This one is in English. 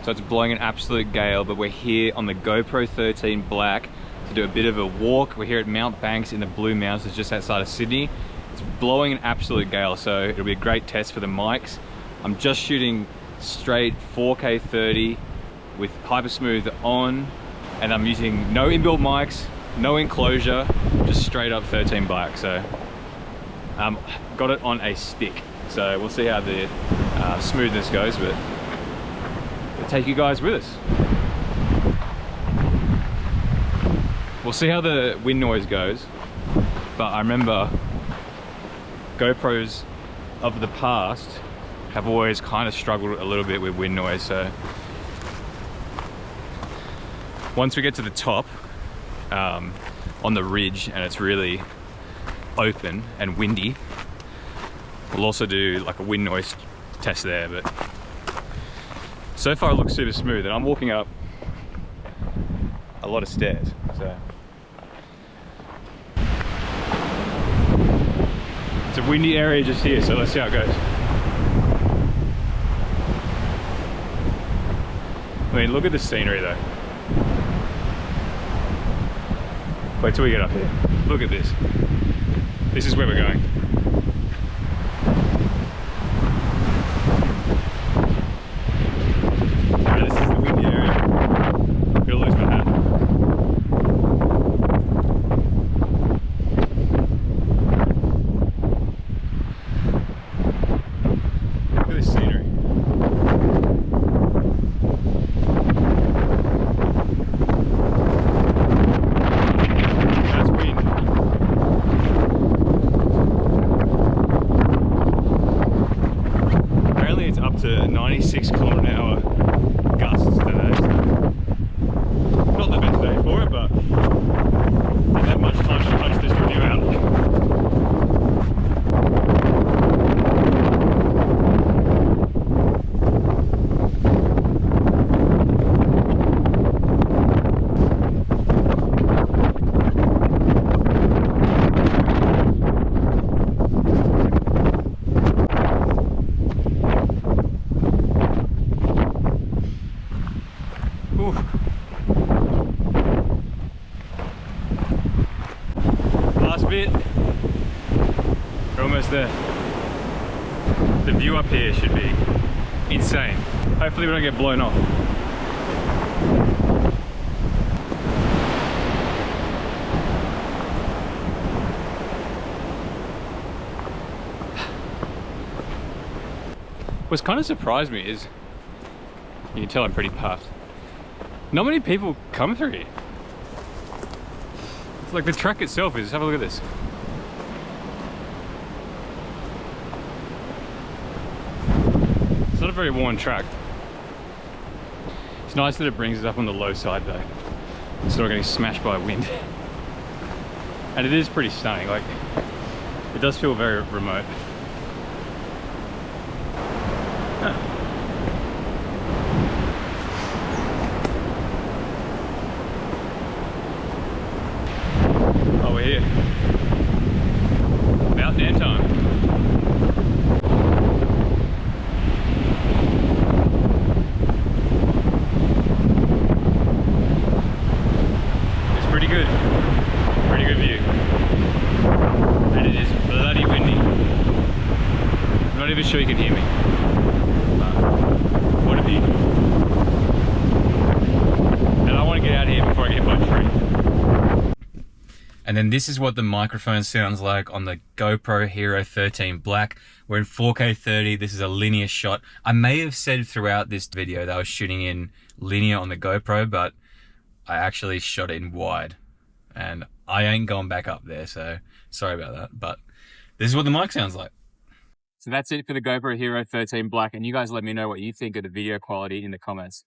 So it's blowing an absolute gale, but we're here on the GoPro 13 Black to do a bit of a walk. We're here at Mount Banks in the Blue Mountains just outside of Sydney. It's blowing an absolute gale, so it'll be a great test for the mics. I'm just shooting straight 4K 30 with hyper smooth on, and I'm using no inbuilt mics, no enclosure, just straight up 13 Black. So got it on a stick, so we'll see how the smoothness goes, but we'll take you guys with us. We'll see how the wind noise goes, but I remember GoPros of the past have always kind of struggled a little bit with wind noise. So once we get to the top on the ridge and it's really open and windy, we'll also do like a wind noise test there. But so far it looks super smooth, and I'm walking up a lot of stairs, so it's a windy area just here, so let's see how it goes. I mean, look at the scenery though. Wait till we get up here. Look at this. This is where we're going. Alright, this is the windy area. I'm gonna lose my hat. Look at this scenery. That's wind. Apparently it's up to 96 km/h gusts today. Not the best day for it, but not that much time to punch this video out. Last bit. We're almost there. The view up here should be insane. Hopefully we don't get blown off. What's kind of surprised me is, you can tell I'm pretty puffed, not many people come through here. It's like the track itself is, have a look at this. It's not a very worn track. It's nice that it brings us up on the low side though. It's not getting smashed by wind. And it is pretty stunning, like, it does feel very remote. Huh. Oh, we're here. About damn time. It's pretty good. Pretty good view. And it is bloody windy. I'm not even sure you can hear me. What a view. And I want to get out of here before I get hit by a tree. And then this is what the microphone sounds like on the GoPro HERO13 Black. We're in 4K 30, this is a linear shot. I may have said throughout this video that I was shooting in linear on the GoPro, but I actually shot it in wide. And I ain't going back up there, so sorry about that. But this is what the mic sounds like. So that's it for the GoPro HERO13 Black, and you guys let me know what you think of the video quality in the comments.